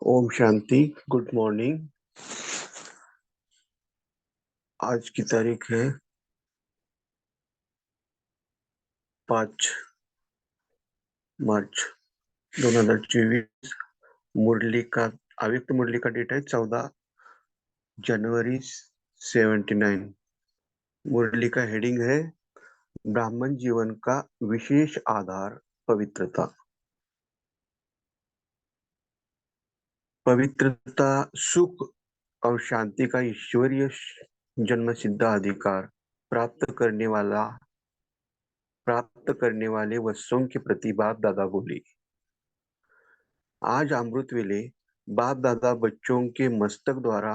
ओम शांति। Good morning. आज की तारीख है 5 मार्च 2024। मुरली का अव्यक्त मुरली का डेट है 14 जनवरी 79। मुरली का हेडिंग है ब्राह्मण जीवन का विशेष आधार पवित्रता। पवित्रता सुख और शांति का ईश्वरीय जन्म सिद्ध अधिकार प्राप्त करने वाले वत्सों के प्रति बाप दादा बोले। आज अमृत वेले बाप दादा बच्चों के मस्तक द्वारा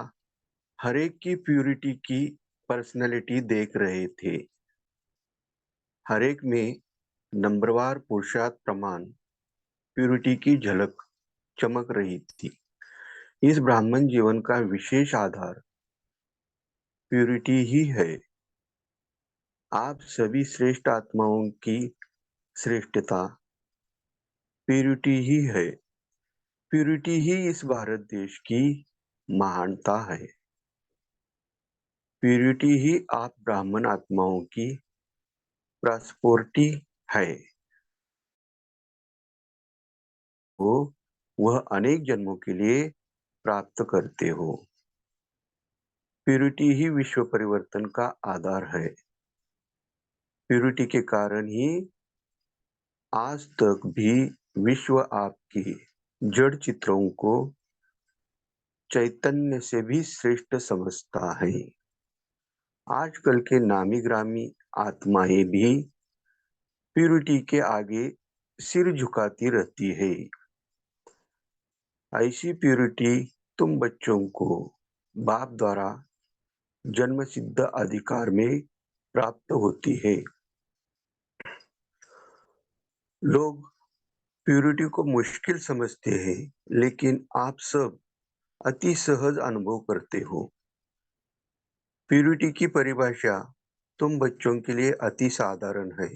हरेक की प्यूरिटी की पर्सनैलिटी देख रहे थे। हरेक में नंबरवार पुरुषार्थ प्रमाण प्यूरिटी की झलक चमक रही थी। इस ब्राह्मण जीवन का विशेष आधार प्यूरिटी ही है। आप सभी श्रेष्ठ आत्माओं की श्रेष्ठता प्यूरिटी ही है। प्यूरिटी ही इस भारत देश की महानता है। प्यूरिटी ही आप ब्राह्मण आत्माओं की प्रॉस्पेरिटी है। वह अनेक जन्मों के लिए प्राप्त करते हो। प्यूरिटी ही विश्व परिवर्तन का आधार है। प्यूरिटी के कारण ही आज तक भी विश्व आपकी जड़ चित्रों को चैतन्य से भी श्रेष्ठ समझता है। आजकल के नामी ग्रामी आत्माएं भी प्यूरिटी के आगे सिर झुकाती रहती है। ऐसी प्यूरिटी तुम बच्चों को बाप द्वारा जन्म सिद्ध अधिकार में प्राप्त होती है। लोग प्यूरिटी को मुश्किल समझते हैं, लेकिन आप सब अति सहज अनुभव करते हो। प्यूरिटी की परिभाषा तुम बच्चों के लिए अति साधारण है,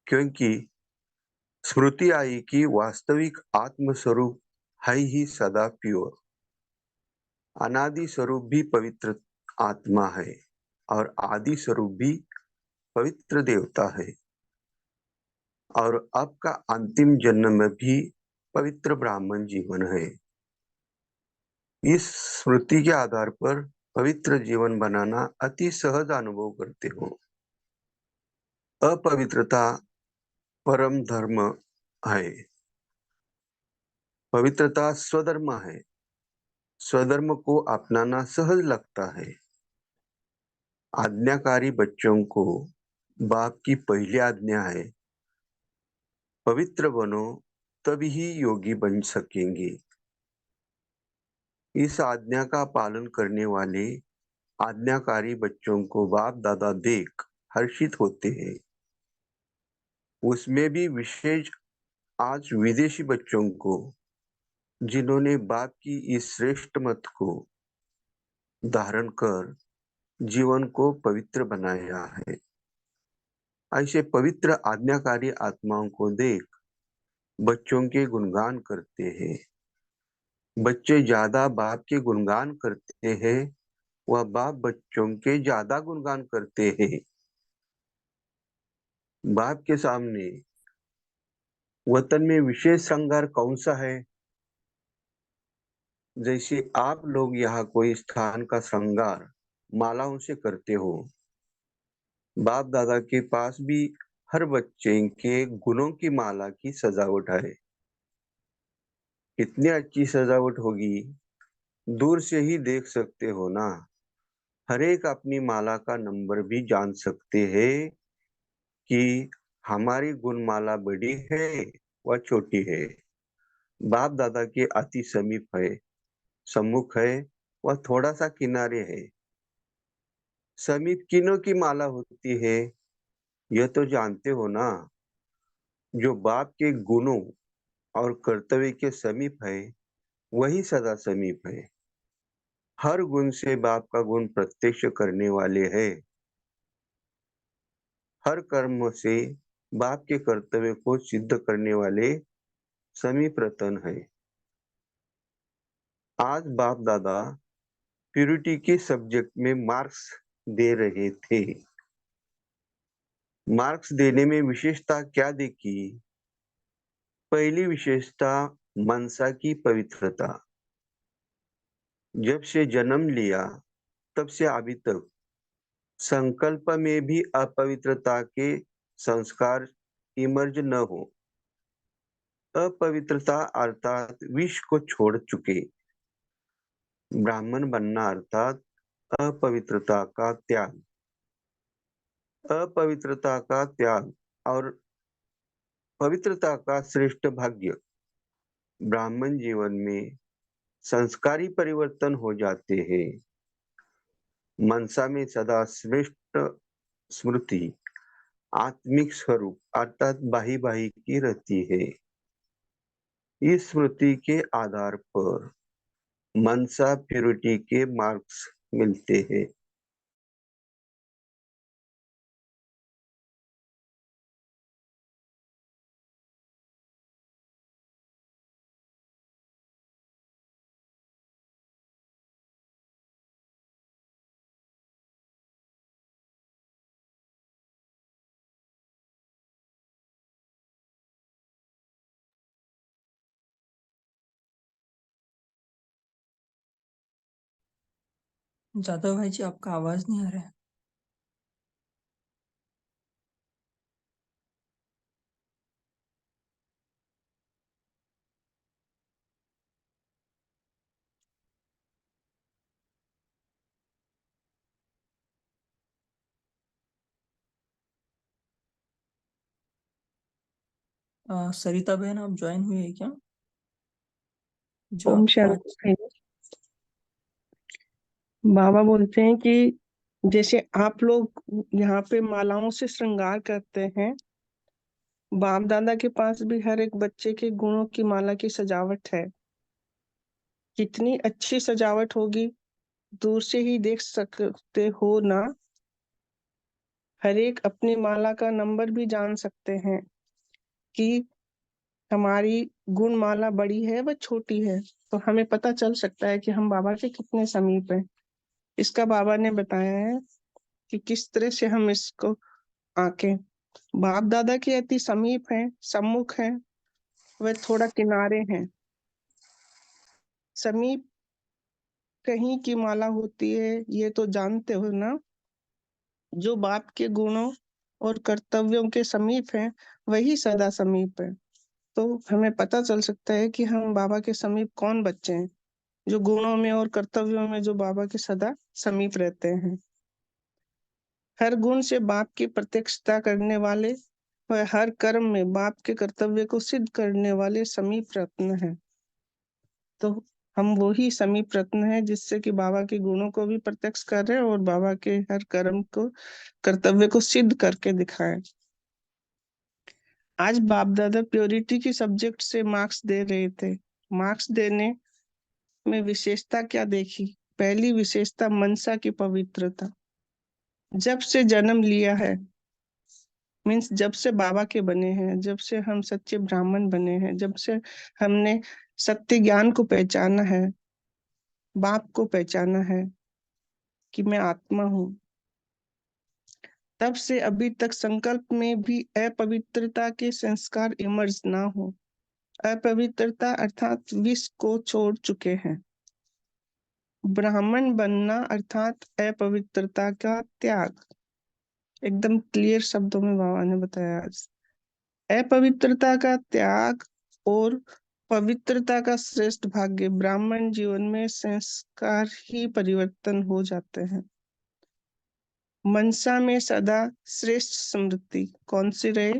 क्योंकि स्मृति आई कि वास्तविक आत्म स्वरूप है ही सदा प्योर। अनादि स्वरूप भी पवित्र आत्मा है और आदि स्वरूप भी पवित्र देवता है, और अब का अंतिम जन्म में भी पवित्र ब्राह्मण जीवन है। इस स्मृति के आधार पर पवित्र जीवन बनाना अति सहज अनुभव करते हो। अपवित्रता परम धर्म है। पवित्रता स्वधर्म है। स्वधर्म को अपनाना सहज लगता है। आज्ञाकारी बच्चों को बाप की पहली आज्ञा है, पवित्र बनो, तभी ही योगी बन सकेंगे। इस आज्ञा का पालन करने वाले आज्ञाकारी बच्चों को बाप दादा देख हर्षित होते हैं। उसमें भी विशेष आज विदेशी बच्चों को, जिन्होंने बाप की इस श्रेष्ठ मत को धारण कर जीवन को पवित्र बनाया है। ऐसे पवित्र आज्ञाकारी आत्माओं को देख बच्चों के गुणगान करते हैं। बच्चे ज्यादा बाप के गुणगान करते हैं, वह बाप बच्चों के ज्यादा गुणगान करते हैं। बाप के सामने वतन में विशेष श्रृंगार कौन सा है? जैसे आप लोग यहाँ कोई स्थान का श्रृंगार मालाओं से करते हो, बाप दादा के पास भी हर बच्चे के गुणों की माला की सजावट है। कितनी अच्छी सजावट होगी, दूर से ही देख सकते हो ना। हर एक अपनी माला का नंबर भी जान सकते हैं कि हमारी गुणमाला बड़ी है व छोटी है। बाप दादा के अति समीप है, सम्मुख है व थोड़ा सा किनारे है। समीप किनों की माला होती है, यह तो जानते हो ना? जो बाप के गुणों और कर्तव्य के समीप है, वही सदा समीप है। हर गुण से बाप का गुण प्रत्यक्ष करने वाले हैं। हर कर्म से बाप के कर्तव्य को सिद्ध करने वाले समीप रतन है। आज बाप दादा प्यूरिटी के सब्जेक्ट में मार्क्स दे रहे थे। मार्क्स देने में विशेषता क्या देखी? पहली विशेषता मनसा की पवित्रता। जब से जन्म लिया तब से अभी तक संकल्प में भी अपवित्रता के संस्कार इमर्ज न हो। अपवित्रता अर्थात विष को छोड़ चुके। ब्राह्मण बनना अर्थात अपवित्रता का त्याग। अपवित्रता का त्याग और पवित्रता का श्रेष्ठ भाग्य। ब्राह्मण जीवन में संस्कारी परिवर्तन हो जाते हैं। मनसा में सदा श्रेष्ठ स्मृति आत्मिक स्वरूप अर्थात बाही बाही की रहती है। इस स्मृति के आधार पर मनसा प्यूरिटी के मार्क्स मिलते हैं। जादव भाई जी, आपका आवाज नहीं आ रहा है। सरिता बहन, आप ज्वाइन हुई है क्या? जो ओम आप आज शांति। बाबा बोलते हैं कि जैसे आप लोग यहाँ पे मालाओं से श्रृंगार करते हैं, बाप दादा के पास भी हर एक बच्चे के गुणों की माला की सजावट है। कितनी अच्छी सजावट होगी, दूर से ही देख सकते हो ना। हर एक अपनी माला का नंबर भी जान सकते हैं कि हमारी गुण माला बड़ी है व छोटी है, तो हमें पता चल सकता है कि हम बाबा के कितने समीप हैं। इसका बाबा ने बताया है कि किस तरह से हम इसको आके बाप दादा के अति समीप हैं, सम्मुख हैं, वह थोड़ा किनारे हैं। समीप कहीं की माला होती है, ये तो जानते हो ना। जो बाप के गुणों और कर्तव्यों के समीप है, वही सदा समीप है। तो हमें पता चल सकता है कि हम बाबा के समीप कौन बच्चे हैं, जो गुणों में और कर्तव्यों में जो बाबा के सदा समीप रहते हैं। हर गुण से बाप की प्रत्यक्षता करने वाले वह हर कर्म में बाप के कर्तव्य को सिद्ध करने वाले समीप रत्न है। तो हम वो ही समीप रत्न है जिससे कि बाबा के गुणों को भी प्रत्यक्ष कर रहे हैं और बाबा के हर कर्म को कर्तव्य को सिद्ध करके दिखाए। आज बाप दादा प्योरिटी की सब्जेक्ट से मार्क्स दे रहे थे। मार्क्स देने में विशेषता क्या देखी? पहली विशेषता मनसा की पवित्रता। जब से जन्म लिया है, मीन्स जब से बाबा के बने हैं, जब से हम सच्चे ब्राह्मण बने हैं, जब से हमने सत्य ज्ञान को पहचाना है, बाप को पहचाना है कि मैं आत्मा हूँ, तब से अभी तक संकल्प में भी अपवित्रता के संस्कार इमर्ज ना हो। अपवित्रता अर्थात विष को छोड़ चुके हैं। ब्राह्मण बनना अर्थात अपवित्रता का त्याग। एकदम क्लियर शब्दों में बाबा ने बताया आज। अपवित्रता का त्याग और पवित्रता का श्रेष्ठ भाग्य। ब्राह्मण जीवन में संस्कार ही परिवर्तन हो जाते हैं। मनसा में सदा श्रेष्ठ स्मृति कौन सी रहे,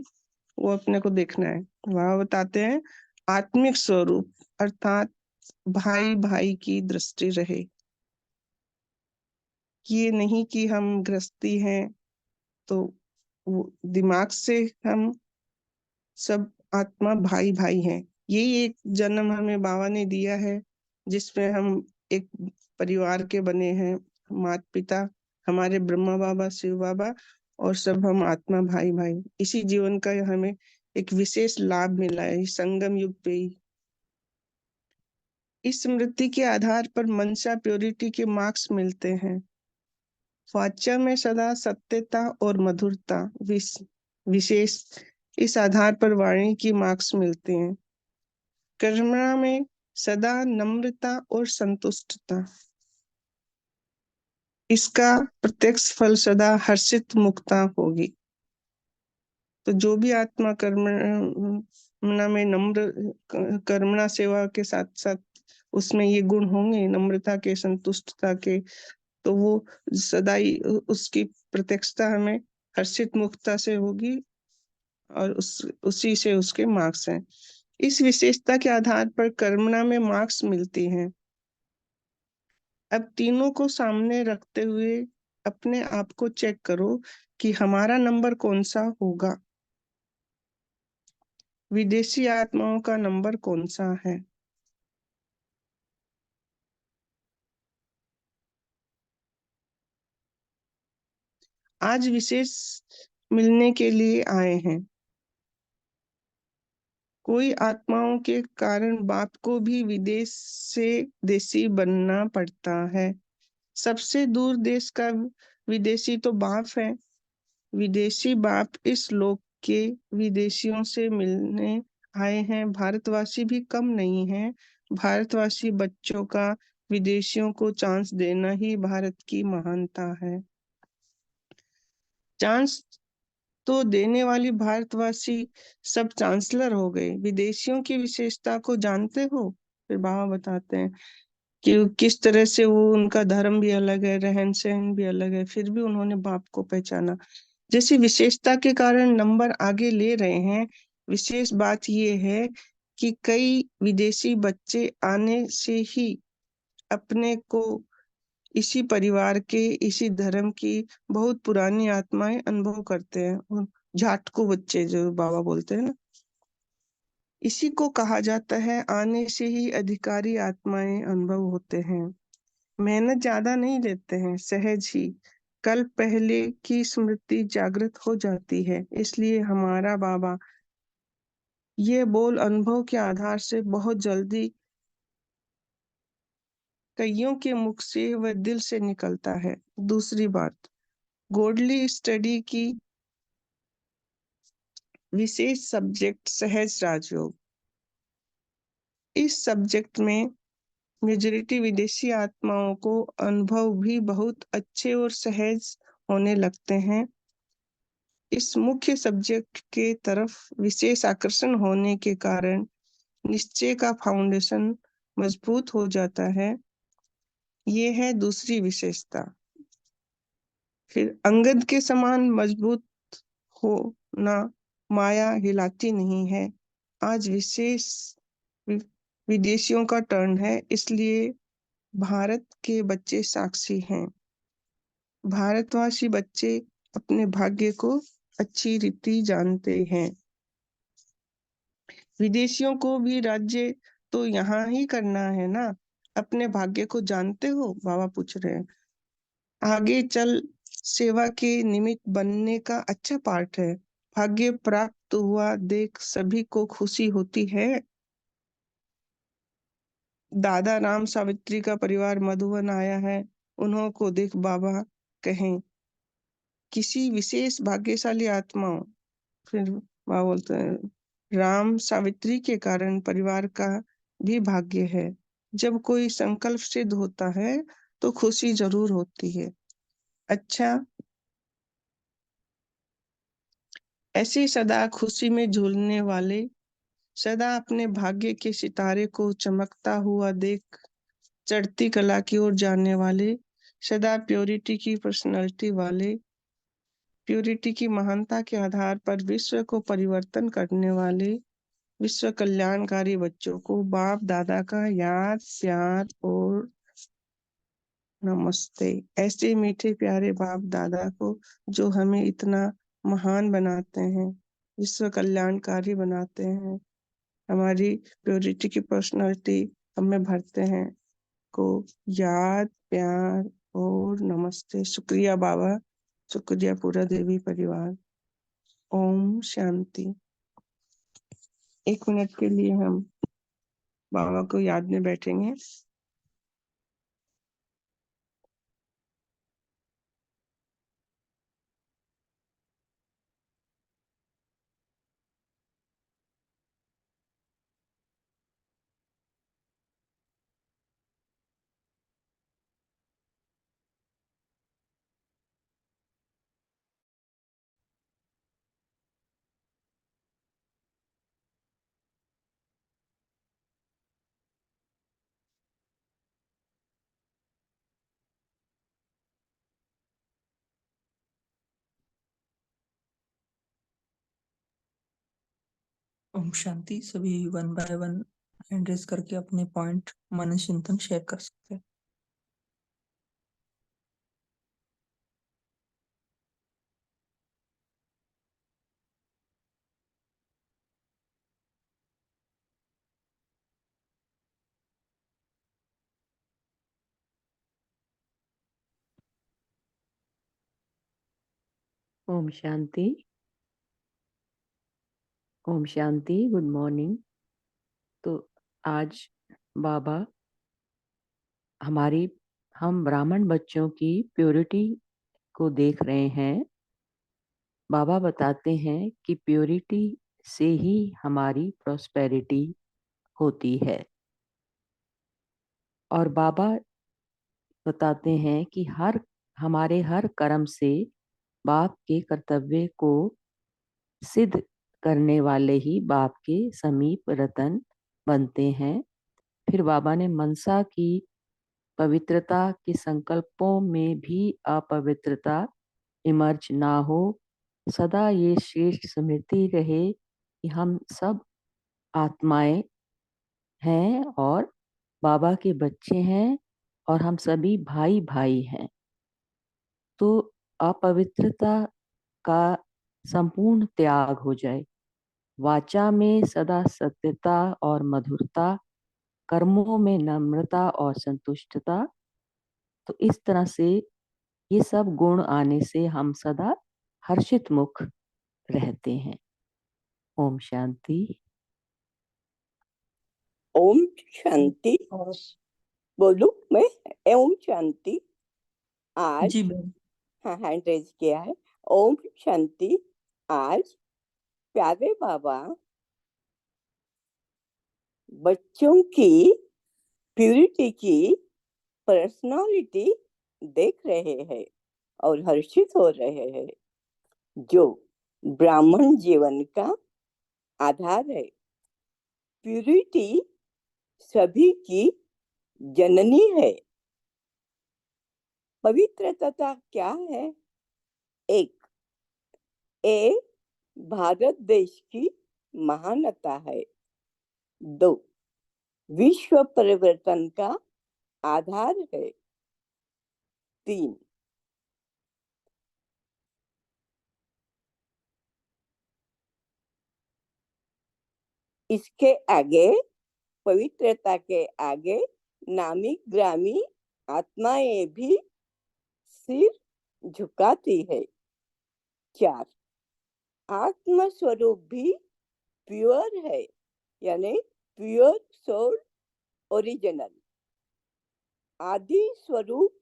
वो अपने को देखना है। वहां बताते हैं आत्मिक स्वरूप अर्थात भाई भाई की दृष्टि रहे। कि ये नहीं कि हम गृहस्थी हैं तो वो दिमाग से हम सब आत्मा भाई भाई हैं। यही एक जन्म हमें बाबा ने दिया है, जिसमें हम एक परिवार के बने हैं, माता पिता हमारे ब्रह्मा बाबा, शिव बाबा, और सब हम आत्मा भाई भाई। इसी जीवन का हमें एक विशेष लाभ मिला है इस संगम युग पे ही। इस स्मृति के आधार पर मनसा प्योरिटी के मार्क्स मिलते हैं। वाचा में सदा सत्यता और मधुरता विशेष, इस आधार पर वाणी की मार्क्स मिलते हैं। कर्मणा में सदा नम्रता और संतुष्टता, इसका प्रत्यक्ष फल सदा हर्षित मुक्ता होगी। तो जो भी आत्मा कर्मणा में नम्र, कर्मणा सेवा के साथ साथ उसमें ये गुण होंगे, नम्रता के, संतुष्टता के, तो वो सदा ही उसकी प्रत्यक्षता हमें हर्षित मुक्ता से होगी, और उसी से उसके मार्क्स हैं। इस विशेषता के आधार पर कर्मणा में मार्क्स मिलती हैं। अब तीनों को सामने रखते हुए अपने आप को चेक करो कि हमारा नंबर कौन सा होगा। विदेशी आत्माओं का नंबर कौन सा है? आज विशेष मिलने के लिए आए हैं। कोई आत्माओं के कारण बाप को भी विदेश से देशी बनना पड़ता है। सबसे दूर देश का विदेशी तो बाप है। विदेशी बाप इस लोक के विदेशियों से मिलने आए हैं। भारतवासी भी कम नहीं है। भारतवासी बच्चों का विदेशियों को चांस देना ही भारत की महानता है। चांस तो देने वाली भारतवासी सब चांसलर हो गए। विदेशियों की विशेषता को जानते हो? फिर बाबा बताते हैं कि किस तरह से वो, उनका धर्म भी अलग है, रहन सहन भी अलग है, फिर भी उन्होंने बाप को पहचाना। जैसे विशेषता के कारण नंबर आगे ले रहे हैं, विशेष बात ये है कि कई विदेशी बच्चे आने से ही अपने को इसी परिवार के, इसी धर्म की बहुत पुरानी आत्माएं अनुभव करते हैं। और झाटकू बच्चे जो बाबा बोलते हैं ना, इसी को कहा जाता है आने से ही अधिकारी आत्माएं अनुभव होते हैं। मेहनत ज्यादा नहीं लेते हैं, सहज ही कल पहले की स्मृति जागृत हो जाती है। इसलिए हमारा बाबा ये बोल अनुभव के आधार से बहुत जल्दी कईयों के मुख से व दिल से निकलता है। दूसरी बात, गोडली स्टडी की विशेष सब्जेक्ट सहज राजयोग। इस सब्जेक्ट में मेजॉरिटी विदेशी आत्माओं को अनुभव भी बहुत अच्छे और सहज होने लगते हैं। इस मुख्य सब्जेक्ट के तरफ विशेष आकर्षण होने के कारण निश्चय का फाउंडेशन मजबूत हो जाता है। ये है दूसरी विशेषता। फिर अंगद के समान मजबूत होना माया हिलाती नहीं है। आज विशेष विदेशियों का टर्न है, इसलिए भारत के बच्चे साक्षी हैं। भारतवासी बच्चे अपने भाग्य को अच्छी रीति जानते हैं। विदेशियों को भी राज्य तो यहाँ ही करना है ना, अपने भाग्य को जानते हो? बाबा पूछ रहे हैं। आगे चल सेवा के निमित्त बनने का अच्छा पार्ट है। भाग्य प्राप्त हुआ देख सभी को खुशी होती है। दादा राम सावित्री का परिवार मधुबन आया है, उन्हों को देख बाबा कहें किसी विशेष भाग्यशाली आत्माओं। फिर बाबा बोलते हैं राम सावित्री के कारण परिवार का भी भाग्य है। जब कोई संकल्प सिद्ध होता है तो खुशी जरूर होती है। अच्छा, ऐसे सदा खुशी में झूलने वाले, सदा अपने भाग्य के सितारे को चमकता हुआ देख चढ़ती कला की ओर जाने वाले, सदा प्योरिटी की पर्सनालिटी वाले, प्योरिटी की महानता के आधार पर विश्व को परिवर्तन करने वाले, विश्व कल्याणकारी बच्चों को बाप दादा का याद, प्यार और नमस्ते। ऐसे मीठे प्यारे बाप दादा को जो हमें इतना महान बनाते हैं, विश्व कल्याणकारी बनाते हैं, हमारी प्योरिटी की पर्सनालिटी हमें भरते हैं, को याद, प्यार और नमस्ते। शुक्रिया बाबा, शुक्रिया पूरा देवी परिवार। ओम शांति। 1 मिनट के लिए हम बाबा को याद में बैठेंगे। ओम शांति। सभी 1 बाय 1 हैंड रेज करके अपने पॉइंट मन चिंतन शेयर कर सकते हैं। ओम शांति। ओम शांति। Good morning. तो आज बाबा हम ब्राह्मण बच्चों की प्योरिटी को देख रहे हैं। बाबा बताते हैं कि प्योरिटी से ही हमारी प्रॉस्पेरिटी होती है, और बाबा बताते हैं कि हमारे हर कर्म से बाप के कर्तव्य को सिद्ध करने वाले ही बाप के समीप रतन बनते हैं। फिर बाबा ने मनसा की पवित्रता के संकल्पों में भी अपवित्रता इमर्ज ना हो, सदा ये श्रेष्ठ स्मृति रहे कि हम सब आत्माएं हैं और बाबा के बच्चे हैं, और हम सभी भाई भाई हैं। तो अपवित्रता का संपूर्ण त्याग हो जाए, वाचा में सदा सत्यता और मधुरता, कर्मों में नम्रता और संतुष्टता। तो इस तरह से ये सब गुण आने से हम सदा हर्षित मुख रहते हैं। ओम शांति। ओम शांति। बोलू मैं? ओम शांति। आज जी बहन। हाँ, हैंड रेज किया है। ओम शांति। आज प्यारे बाबा बच्चों की प्यूरिटी की पर्सनालिटी देख रहे हैं और हर्षित हो रहे हैं, जो ब्राह्मण जीवन का आधार है। प्यूरिटी सभी की जननी है। पवित्रता क्या है? एक, ए भारत देश की महानता है। 2, विश्व परिवर्तन का आधार है। 3, इसके आगे, पवित्रता के आगे, नामी ग्रामी आत्माएं भी सिर झुकाती है। 4, आत्म स्वरूप भी प्योर है, यानी प्योर सोल ओरिजिनल। आदि स्वरूप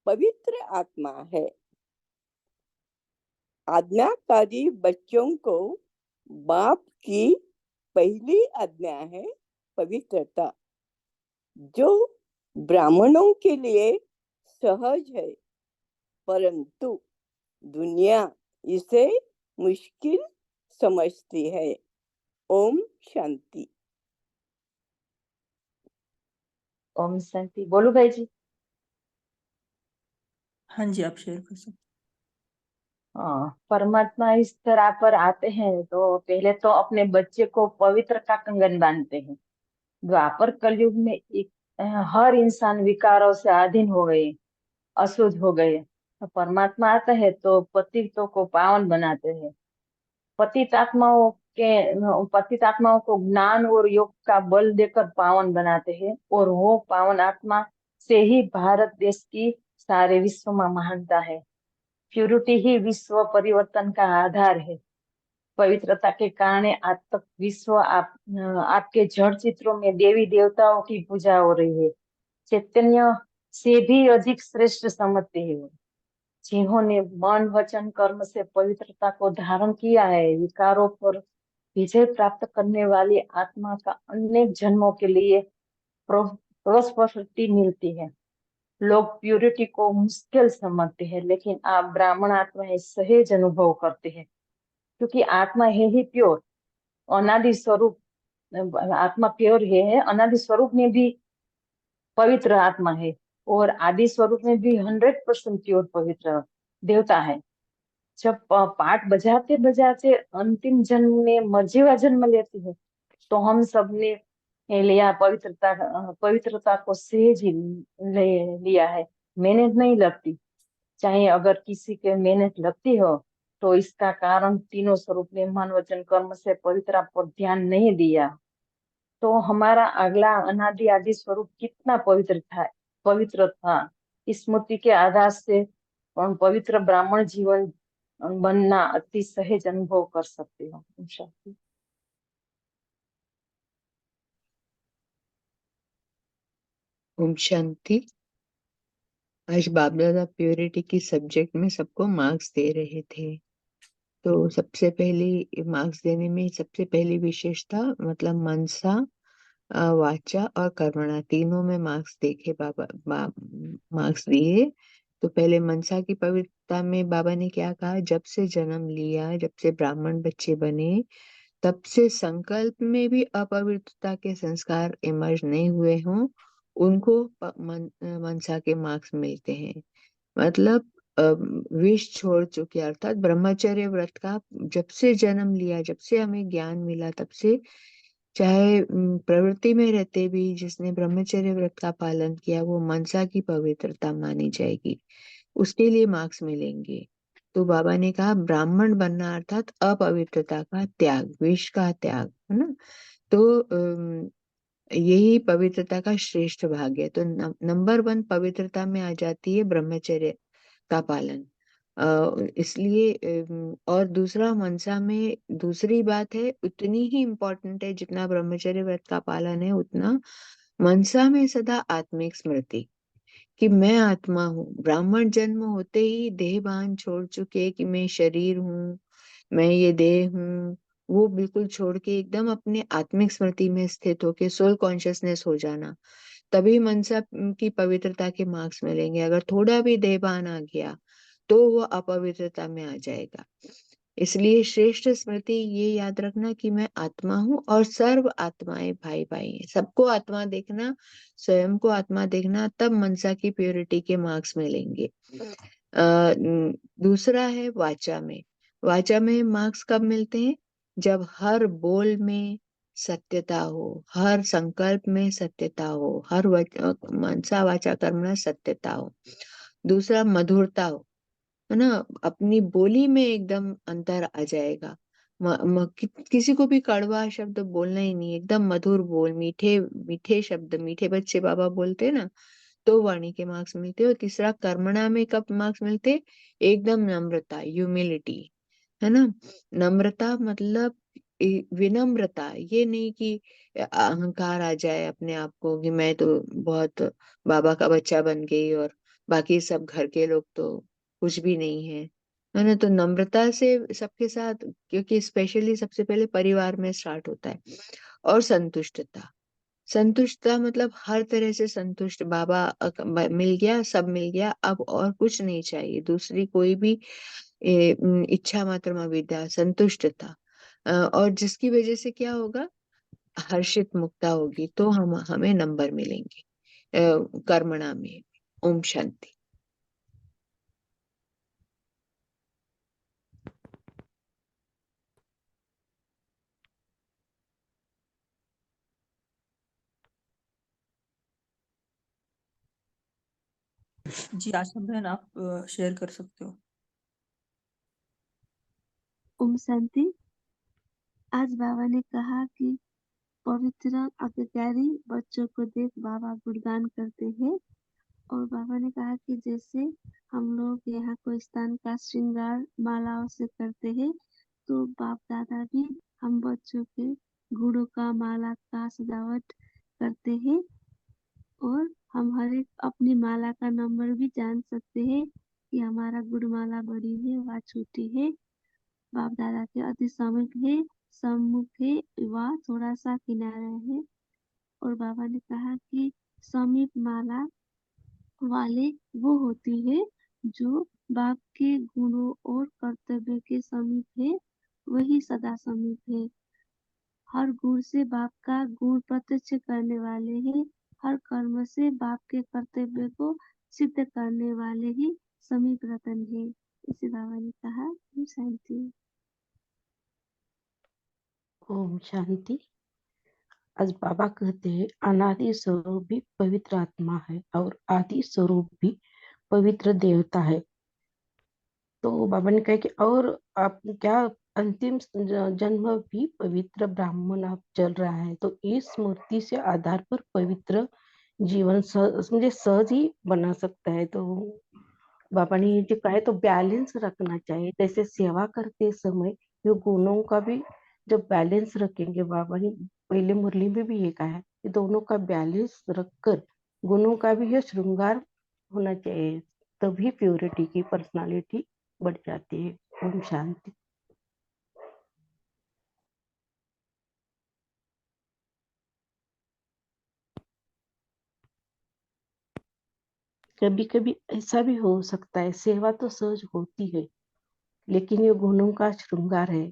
पवित्र आत्मा है। आज्ञाकारी बच्चों को बाप की पहली आज्ञा है पवित्रता, जो ब्राह्मणों के लिए सहज है, परंतु दुनिया इसे मुश्किल समझती है। ओम शांति। ओम शांति। बोलू भाई जी? हाँ जी, आप शेयर कर सकते हाँ, परमात्मा इस तरह पर आते हैं तो पहले तो अपने बच्चे को पवित्र का कंगन बांधते हैं। द्वापर कलयुग में एक हर इंसान विकारों से अधीन हो गए, अशुद्ध हो गए। तो परमात्मा आता है तो पतितों को पावन बनाते हैं। पतित आत्माओं पतित आत्माओं को ज्ञान और योग का बल देकर पावन बनाते हैं, और वो पावन आत्मा से ही भारत देश की सारे विश्व में महानता है। प्यूरिटी ही विश्व परिवर्तन का आधार है। पवित्रता के कारण आज तक विश्व आपके जड़ चित्रों में देवी देवताओं की पूजा हो रही है। चैतन्य से भी अधिक श्रेष्ठ समझते हैं वो। जिन्होंने मन वचन कर्म से पवित्रता को धारण किया है, विकारों पर विजय प्राप्त करने वाली आत्मा का अनेक जन्मों के लिए प्रोस्पेरिटी मिलती है। लोग प्यूरिटी को मुश्किल समझते हैं, लेकिन आप ब्राह्मण आत्माएं सहज अनुभव करते हैं, क्योंकि आत्मा है ही प्योर, अनादि स्वरूप। आत्मा प्योर है, अनादि स्वरूप में भी पवित्र आत्मा है, और आदि स्वरूप में भी 100% प्योर पवित्र देवता है। जब पाठ बजाते बजाते अंतिम जन्म में मर्जीवा जन्म लेती है, तो हम सब ने लिया पवित्रता को सहज ही लिया है। मेहनत नहीं लगती। चाहे अगर किसी के मेहनत लगती हो, तो इसका कारण तीनों स्वरूप ने मन वचन कर्म से पवित्रता पर ध्यान नहीं दिया। तो हमारा अगला अनादि आदि स्वरूप कितना पवित्र था। इस स्मृति के आधार से पवित्र ब्राह्मण जीवन बनना अति सहज अनुभव कर सकते हो। शांति। ओम शांति। आज बाप दादा प्योरिटी की सब्जेक्ट में सबको मार्क्स दे रहे थे। तो सबसे पहली मार्क्स देने में सबसे पहली विशेषता मतलब मनसा, वाचा और कर्मणा, तीनों में मार्क्स देखे मार्क्स दिए। तो पहले मनसा की पवित्रता में बाबा ने क्या कहा, जब से जन्म लिया, जब से ब्राह्मण बच्चे बने, तब से संकल्प में भी अपवित्रता के संस्कार इमर्ज नहीं हुए हों, उनको मनसा के मार्क्स मिलते हैं। मतलब विष छोड़ चुके, अर्थात ब्रह्मचर्य व्रत का जब से जन्म लिया, जब से हमें ज्ञान मिला, तब से चाहे प्रवृत्ति में रहते भी जिसने ब्रह्मचर्य व्रत का पालन किया, वो मनसा की पवित्रता मानी जाएगी, उसके लिए मार्क्स मिलेंगे। तो बाबा ने कहा ब्राह्मण बनना अर्थात अपवित्रता का त्याग, विष का त्याग, है ना। तो यही पवित्रता का श्रेष्ठ भाग है। तो नंबर 1 पवित्रता में आ जाती है ब्रह्मचर्य का पालन। इसलिए और दूसरा मनसा में दूसरी बात है, उतनी ही इम्पोर्टेंट है जितना ब्रह्मचर्य व्रत का पालन है, उतना मनसा में सदा आत्मिक स्मृति कि मैं आत्मा हूँ। ब्राह्मण जन्म होते ही देह भान छोड़ चुके कि मैं शरीर हूँ, मैं ये देह हूँ, वो बिल्कुल छोड़ के एकदम अपने आत्मिक स्मृति में स्थित होके सोल कॉन्शियसनेस हो जाना, तभी मनसा की पवित्रता के मार्क्स मिलेंगे। अगर थोड़ा भी देहभान आ गया तो वो अपवित्रता में आ जाएगा। इसलिए श्रेष्ठ स्मृति ये याद रखना कि मैं आत्मा हूँ और सर्व आत्माएं भाई भाई हैं। सबको आत्मा देखना, स्वयं को आत्मा देखना, तब मनसा की प्योरिटी के मार्क्स मिलेंगे। दूसरा है वाचा में। वाचा में मार्क्स कब मिलते हैं, जब हर बोल में सत्यता हो, हर संकल्प में सत्यता हो, हर मनसा वाचा कर्मणा सत्यता हो। दूसरा मधुरता हो, है ना, अपनी बोली में एकदम अंतर आ जाएगा। किसी को भी कड़वा शब्द बोलना ही नहीं, एकदम मधुर बोल, मीठे मीठे शब्द, मीठे बच्चे बाबा बोलते हैं ना, तो वाणी के मार्क्स मिलते। और तीसरा कर्मणा में कब मार्क्स मिलते, एकदम नम्रता, ह्यूमिलिटी, है ना। नम्रता मतलब विनम्रता, ये नहीं कि अहंकार आ जाए अपने आप को कि मैं तो बहुत बाबा का बच्चा बन गई और बाकी सब घर के लोग तो कुछ भी नहीं है ना। तो नम्रता से सबके साथ, क्योंकि स्पेशली सबसे पहले परिवार में स्टार्ट होता है। और संतुष्टता, संतुष्टता मतलब हर तरह से संतुष्ट, बाबा मिल गया, सब मिल गया, अब और कुछ नहीं चाहिए, दूसरी कोई भी इच्छा मात्र अविद्या, संतुष्टता। और जिसकी वजह से क्या होगा, हर्षित मुक्ता होगी, तो हमें नंबर मिलेंगे कर्मणा में। ओम शांति। जी आशा बहन, आप शेयर कर सकते हो। ओम शांति। आज बाबा ने कहा कि पवित्र आज्ञाकारी बच्चों को देख बाबा गुणगान करते हैं, और बाबा ने कहा कि जैसे हम लोग यहाँ कोई स्थान का श्रृंगार मालाओं से करते हैं, तो बाप दादा भी हम बच्चों के गुड़ों का माला का सजावट करते हैं, और हम हर एक अपनी माला का नंबर भी जान सकते हैं कि हमारा गुड़ माला बड़ी है व छोटी है, बाप दादा के अति समीप है, सम्मुख है व थोड़ा सा किनारा है। और बाबा ने कहा कि समीप माला वाले वो होती है जो बाप के गुणों और कर्तव्य के समीप है, वही सदा समीप है। हर गुण से बाप का गुण प्रत्यक्ष करने वाले हैं, हर कर्म से बाप के कर्तव्य को सिद्ध करने वाले ही समीप रतन है। इसे बाबा ने कहा। ओम शांति। ओम शांति। आज बाबा कहते हैं अनादि स्वरूप भी पवित्र आत्मा है और आदि स्वरूप भी पवित्र देवता है। तो बाबा ने कहा कि और आप क्या अंतिम जन्म भी पवित्र ब्राह्मण आप चल रहा है, तो इस मूर्ति से आधार पर पवित्र जीवन मुझे सहज ही बना सकता है। तो बाबा ने जो कहा है तो बैलेंस रखना चाहिए, जैसे सेवा करते समय ये गुणों का भी जब बैलेंस रखेंगे, बाबा ने पहले मुरली में भी ये कहा है कि दोनों का बैलेंस रखकर गुणों का भी यह श्रृंगार होना चाहिए, तभी प्योरिटी की पर्सनालिटी बढ़ जाती है। ओम शांति। कभी कभी ऐसा भी हो सकता है, सेवा तो सहज होती है लेकिन ये गुणों का श्रृंगार है,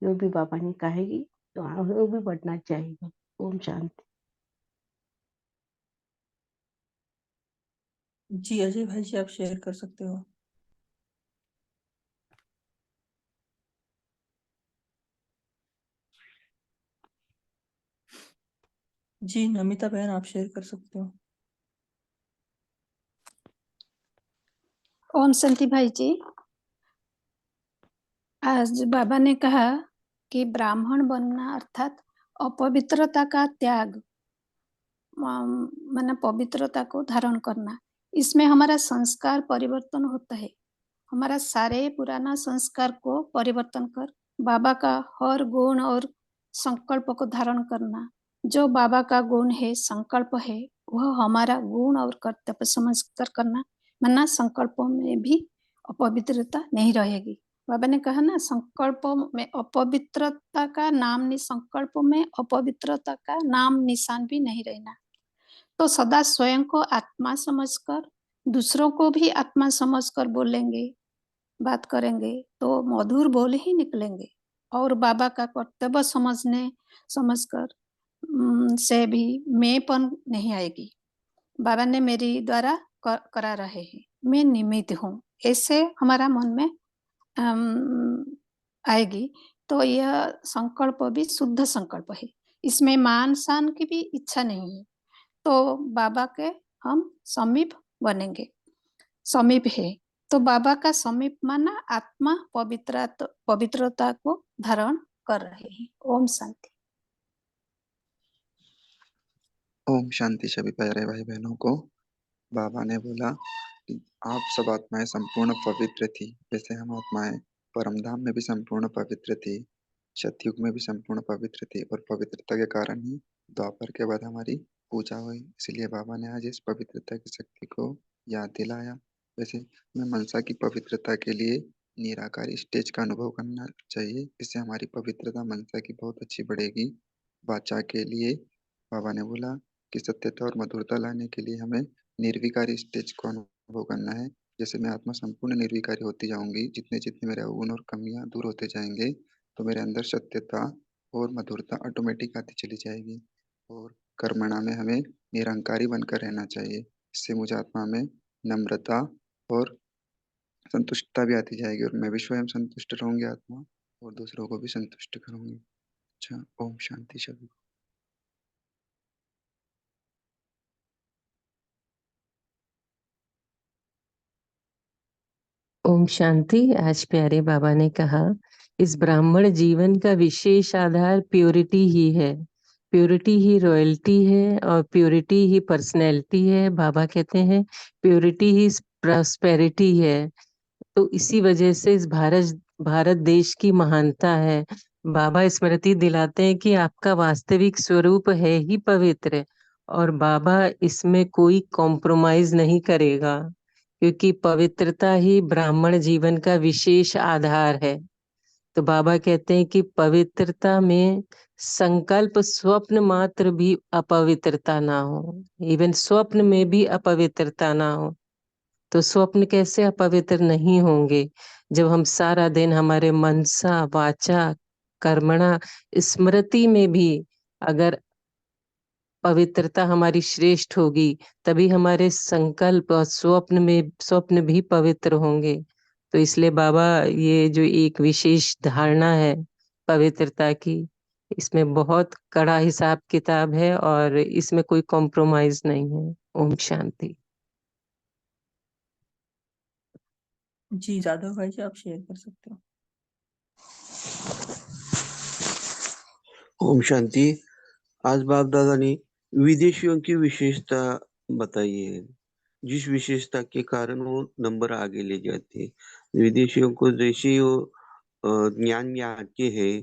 जो भी बाबा ने कहेगी तो वो भी बढ़ना चाहिए। ओम शांति। जी अजय भाई जी, आप शेयर कर सकते हो। जी नमिता बहन, आप शेयर कर सकते हो। ओम शांति भाई जी। आज बाबा ने कहा कि ब्राह्मण बनना अर्थात अपवित्रता का त्याग, माना पवित्रता को धारण करना। इसमें हमारा संस्कार परिवर्तन होता है। हमारा सारे पुराना संस्कार को परिवर्तन कर बाबा का हर गुण और संकल्प को धारण करना। जो बाबा का गुण है, संकल्प है, वह हमारा गुण और कर्तव्य समझकर करना, माना संकल्पों में भी अपवित्रता नहीं रहेगी। बाबा ने कहा ना, संकल्पों में अपवित्रता का नाम, संकल्पों में अपवित्रता का नाम निशान भी नहीं रहना। तो सदा स्वयं को आत्मा समझकर दूसरों को भी आत्मा समझकर बोलेंगे, बात करेंगे तो मधुर बोल ही निकलेंगे। और बाबा का कर्तव्य समझकर से भी मैंपन नहीं आएगी। बाबा ने मेरी द्वारा करा रहे हैं, मैं निमित्त हूँ, ऐसे हमारा मन में आएगी। तो यह संकल्प भी शुद्ध संकल्प है, इसमें मान शान की भी इच्छा नहीं है। तो बाबा के हम समीप बनेंगे, समीप है तो बाबा का समीप माना आत्मा पवित्रता को धारण कर रहे हैं। ओम शांति। ओम शांति सभी प्यारे भाई बहनों को। बाबा ने बोला कि आप सब आत्माएं संपूर्ण पवित्र थी, जैसे हम आत्माएं परमधाम में भी संपूर्ण पवित्र थी, सतयुग में भी संपूर्ण पवित्र थी, और पवित्रता के कारण ही द्वापर के बाद हमारी पूजा हुई। इसलिए बाबा ने आज इस पवित्रता की शक्ति को याद दिलाया। वैसे हमें मनसा की पवित्रता के लिए निराकार स्टेज का अनुभव करना चाहिए, इससे हमारी पवित्रता मनसा की बहुत अच्छी बढ़ेगी। वाचा के लिए बाबा ने बोला कि सत्यता और मधुरता लाने के लिए हमें निर्विकारी स्टेज को अनुभव करना है। जैसे मैं आत्मा संपूर्ण निर्विकारी होती जाऊंगी, जितने जितने मेरे अवगुण और कमियां दूर होते जाएंगे, तो मेरे अंदर सत्यता और मधुरता ऑटोमेटिक आती चली जाएगी। और कर्मणा में हमें निरंकारी बनकर रहना चाहिए, इससे मुझे आत्मा में नम्रता और संतुष्टता भी आती जाएगी, और मैं भी स्वयं संतुष्ट रहूंगी आत्मा, और दूसरों को भी संतुष्ट करूंगी। अच्छा, ओम शांति सभी को। ओम शांति। आज प्यारे बाबा ने कहा इस ब्राह्मण जीवन का विशेष आधार प्योरिटी ही है, प्योरिटी ही रॉयल्टी है और प्योरिटी ही पर्सनैलिटी है। बाबा कहते हैं प्योरिटी ही प्रॉस्पेरिटी है। तो इसी वजह से इस भारत देश की महानता है। बाबा स्मृति दिलाते हैं कि आपका वास्तविक स्वरूप है ही पवित्र, और बाबा इसमें कोई कॉम्प्रोमाइज नहीं करेगा, क्योंकि पवित्रता ही ब्राह्मण जीवन का विशेष आधार है। तो बाबा कहते हैं कि पवित्रता में संकल्प स्वप्न मात्र भी अपवित्रता ना हो, इवन स्वप्न में भी अपवित्रता ना हो। तो स्वप्न कैसे अपवित्र नहीं होंगे जब हम सारा दिन हमारे मनसा वाचा कर्मणा स्मृति में भी अगर पवित्रता हमारी श्रेष्ठ होगी, तभी हमारे संकल्प और स्वप्न भी पवित्र होंगे। तो इसलिए बाबा ये जो एक विशेष धारणा है पवित्रता की, इसमें बहुत कड़ा हिसाब किताब है और इसमें कोई कॉम्प्रोमाइज नहीं है। ओम शांति। जी जादव भाई जी, आप शेयर कर सकते हो। ओम शांति। आज बाप दादा ने विदेशियों की विशेषता बताई है, जिस विशेषता के कारण वो नंबर आगे ले जाते हैं। विदेशियों को जैसे ही वो ज्ञान में आते हैं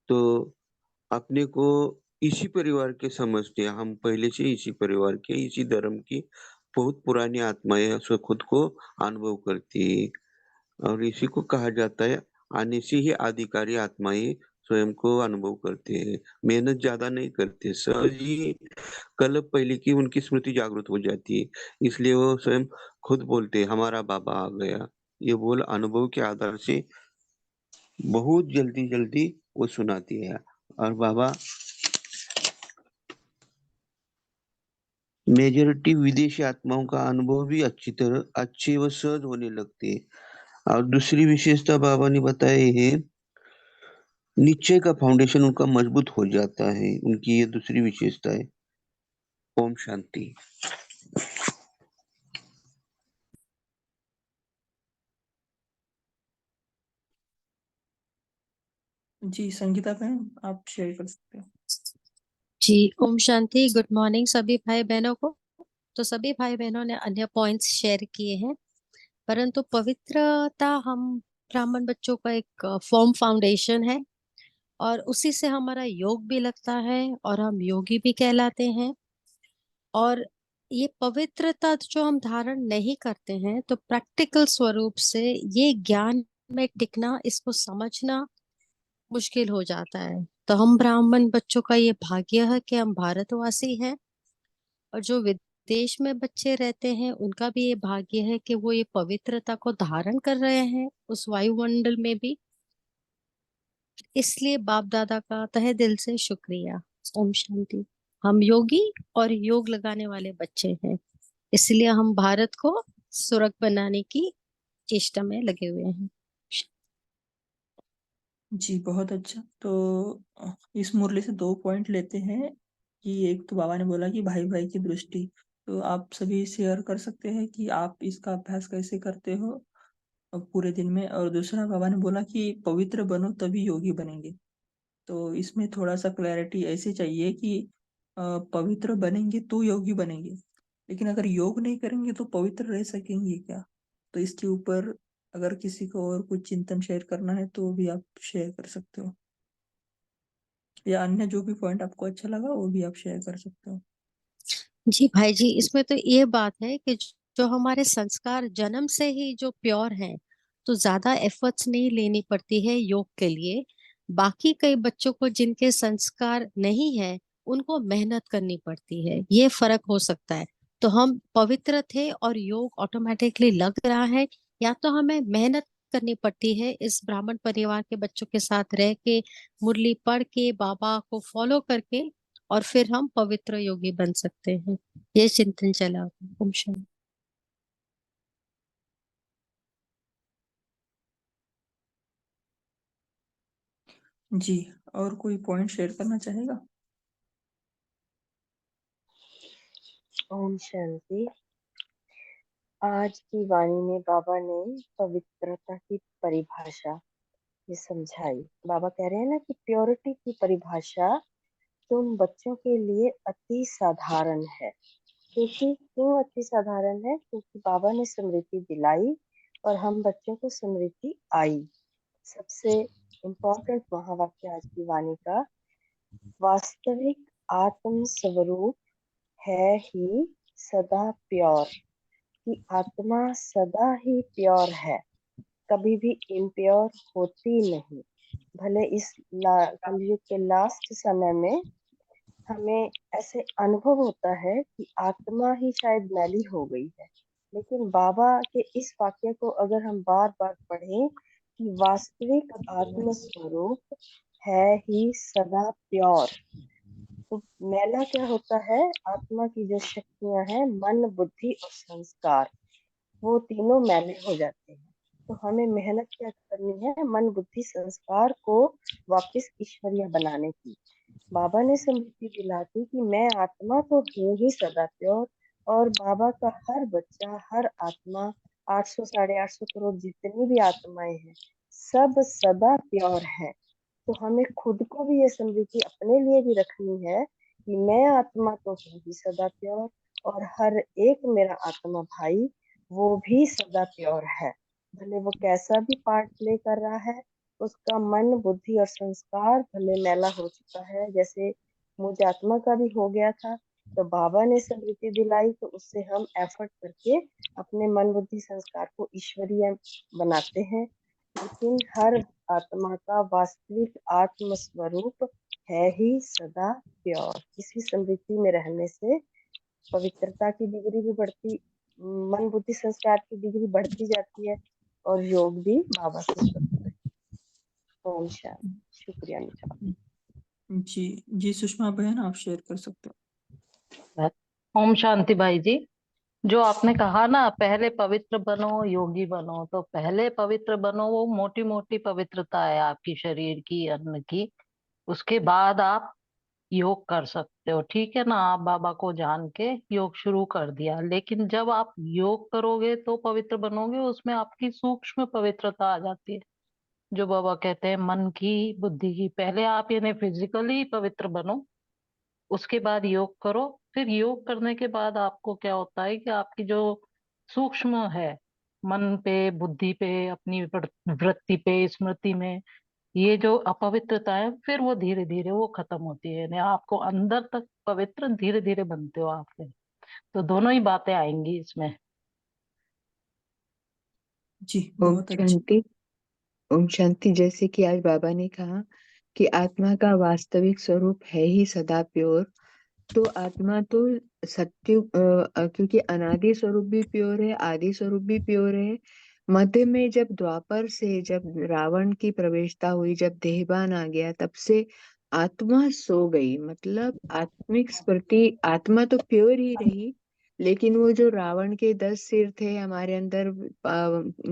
तो अपने को इसी परिवार के समझते हैं। हम पहले से इसी परिवार के, इसी धर्म की बहुत पुरानी आत्माएं सो खुद को अनुभव करती है, और इसी को कहा जाता है आने से ही अधिकारी आत्माएं स्वयं को अनुभव करते हैं। मेहनत ज्यादा नहीं करते, सहज ही कल्प पहले की उनकी स्मृति जागृत हो जाती है। इसलिए वो स्वयं खुद बोलते हैं हमारा बाबा आ गया। ये बोल अनुभव के आधार से बहुत जल्दी जल्दी वो सुनाती है। और बाबा मेजॉरिटी विदेशी आत्माओं का अनुभव भी अच्छे व सहज होने लगते हैं। और दूसरी विशेषता बाबा ने बताई है, निश्चय का फाउंडेशन उनका मजबूत हो जाता है। उनकी ये दूसरी विशेषता है। ओम शांति। जी संगीता बहन, आप शेयर कर सकते हो। जी ओम शांति। गुड मॉर्निंग सभी भाई बहनों को। तो सभी भाई बहनों ने अन्य पॉइंट्स शेयर किए हैं, परंतु पवित्रता हम ब्राह्मण बच्चों का एक फॉर्म फाउंडेशन है, और उसी से हमारा योग भी लगता है और हम योगी भी कहलाते हैं। और ये पवित्रता जो हम धारण नहीं करते हैं, तो प्रैक्टिकल स्वरूप से ये ज्ञान में टिकना, इसको समझना मुश्किल हो जाता है। तो हम ब्राह्मण बच्चों का ये भाग्य है कि हम भारतवासी हैं, और जो विदेश में बच्चे रहते हैं उनका भी ये भाग्य है कि वो ये पवित्रता को धारण कर रहे हैं उस वायुमंडल में भी। इसलिए बाप दादा का तहे दिल से शुक्रिया। ओम शांति। हम योगी और योग लगाने वाले बच्चे हैं, इसलिए हम भारत को स्वर्ग बनाने की चेष्टा में लगे हुए हैं। जी बहुत अच्छा। तो इस मुरली से 2 पॉइंट लेते हैं कि एक तो बाबा ने बोला कि भाई भाई की दृष्टि, तो आप सभी शेयर कर सकते हैं कि आप इसका अभ्यास कैसे करते हो पूरे दिन में। और दूसरा बाबा ने बोला कि पवित्र बनो तभी योगी बनेंगे। तो इसमें थोड़ा सा क्लैरिटी ऐसे चाहिए कि पवित्र बनेंगे तो योगी बनेंगे, लेकिन अगर योग नहीं करेंगे तो पवित्र रह सकेंगे क्या? तो इसके ऊपर अगर किसी को और कुछ चिंतन शेयर करना है तो भी आप शेयर कर सकते हो, या अन्य जो भी पॉइंट आपको अच्छा लगा वो भी आप शेयर कर सकते हो। जी भाई जी, इसमें तो ये बात है कि जो हमारे संस्कार जन्म से ही जो प्योर हैं, तो ज्यादा एफर्ट्स नहीं लेनी पड़ती है योग के लिए। बाकी कई बच्चों को जिनके संस्कार नहीं है, उनको मेहनत करनी पड़ती है, ये फर्क हो सकता है। तो हम पवित्र थे और योग ऑटोमेटिकली लग रहा है, या तो हमें मेहनत करनी पड़ती है इस ब्राह्मण परिवार के बच्चों के साथ रह के, मुरली पढ़ के, बाबा को फॉलो करके, और फिर हम पवित्र योगी बन सकते हैं। ये चिंतन चला। ओम शांति। जी, और कोई पॉइंट शेयर करना चाहेगा? ओम शांति। आज की वाणी में बाबा ने पवित्रता की परिभाषा ये समझाई। बाबा कह रहे हैं ना कि प्योरिटी की परिभाषा तुम बच्चों के लिए अति साधारण है। क्योंकि क्यों अति साधारण है? क्योंकि बाबा ने स्मृति दिलाई और हम बच्चों को स्मृति आई। सबसे इम्पोर्टेंट महावाक्य आज की वाणी का, वास्तविक आत्म स्वरूप है ही सदा प्योर, कि आत्मा सदा ही प्योर है, कभी भी इम्प्योर होती नहीं। भले इस कलयुग के लास्ट समय में हमें ऐसे अनुभव होता है कि आत्मा ही शायद मैली हो गई है, लेकिन बाबा के इस वाक्य को अगर हम बार बार पढ़ें कि वास्तविक आत्म स्वरूप है ही सदा प्योर, तो मैला क्या होता है? आत्मा की जो शक्तियां हैं, मन, बुद्धि और संस्कार, वो तीनों मैले हो जाते हैं। तो हमें मेहनत क्या करनी है? मन, बुद्धि, संस्कार को वापस ईश्वरीय बनाने की। बाबा ने स्मृति दिलाती कि मैं आत्मा तो हूँ ही सदा प्योर, और बाबा का हर बच्चा, हर आत्मा, 800 850 करोड़ जितनी भी आत्माएं हैं, सब सदा प्योर है। तो हमें खुद को भी ये स्मृति अपने लिए भी रखनी है कि मैं आत्मा तो हूँ ही सदा प्योर, और हर एक मेरा आत्मा भाई वो भी सदा प्योर है। भले वो कैसा भी पार्ट प्ले कर रहा है, उसका मन, बुद्धि और संस्कार भले मैला हो चुका है, जैसे मुझ आत्मा का भी हो गया था, तो बाबा ने स्मृति दिलाई तो उससे हम एफर्ट करके अपने मन, बुद्धि, संस्कार को ईश्वरीय बनाते हैं। लेकिन हर आत्मा का वास्तविक आत्म स्वरूप है ही सदा प्योर। इसी स्मृति में रहने से पवित्रता की डिग्री भी बढ़ती, मन, बुद्धि, संस्कार की डिग्री बढ़ती जाती है, और योग भी बाबा से शुरू है। ओम शांति। शुक्रिया निशा। जी सुषमा बहन, आप शेयर कर सकते हो। ओम शांति भाई जी। जो आपने कहा ना, पहले पवित्र बनो योगी बनो, तो पहले पवित्र बनो, वो मोटी मोटी पवित्रता है आपकी शरीर की, अन्न की। उसके बाद आप योग कर सकते हो, ठीक है ना। आप बाबा को जान के योग शुरू कर दिया, लेकिन जब आप योग करोगे तो पवित्र बनोगे, उसमें आपकी सूक्ष्म पवित्रता आ जाती है। जो बाबा कहते हैं मन की, बुद्धि की। पहले आप यानी फिजिकली पवित्र बनो, उसके बाद योग करो। फिर योग करने के बाद आपको क्या होता है कि आपकी जो सूक्ष्म है, मन पे, बुद्धि पे, अपनी वृत्ति पे, स्मृति में, ये जो अपवित्रता है, फिर वो धीरे धीरे वो खत्म होती है, यानी आपको अंदर तक पवित्र धीरे धीरे बनते हो आप फिर। तो दोनों ही बातें आएंगी इसमें। जी ओम बहुत अच्छी। शांति। ओम शांति। जैसे कि आज बाबा ने कहा कि आत्मा का वास्तविक स्वरूप है ही सदा प्योर, तो आत्मा तो सत्य, क्योंकि अनादि स्वरूप भी प्योर है, आदि स्वरूप भी प्योर है। मध्य में जब द्वापर से, जब रावण की प्रवेशता हुई, जब देहभान आ गया, तब से आत्मा सो गई। मतलब आत्मिक स्मृति, आत्मा तो प्योर ही रही, लेकिन वो जो रावण के 10 सिर थे हमारे अंदर,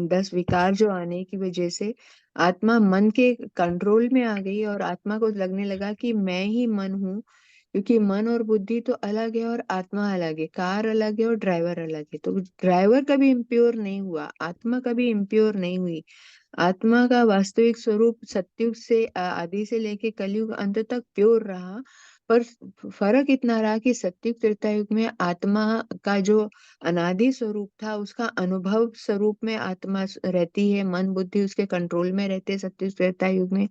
10 विकार जो आने की वजह से आत्मा मन के कंट्रोल में आ गई, और आत्मा को लगने लगा कि मैं ही मन हूँ। क्योंकि मन और बुद्धि तो अलग है और आत्मा अलग है, कार अलग है और ड्राइवर अलग है। तो ड्राइवर कभी इम्प्योर नहीं हुआ, आत्मा कभी इम्प्योर नहीं हुई। आत्मा का वास्तविक स्वरूप सतयुग से, आदि से लेके कलयुग अंत तक प्योर रहा। पर फर्क इतना रहा कि सतयुग त्रेतायुग में आत्मा का जो अनादि स्वरूप था, उसका अनुभव स्वरूप में आत्मा रहती है, मन बुद्धि उसके कंट्रोल में रहते हैं सतयुग त्रेतायुग में।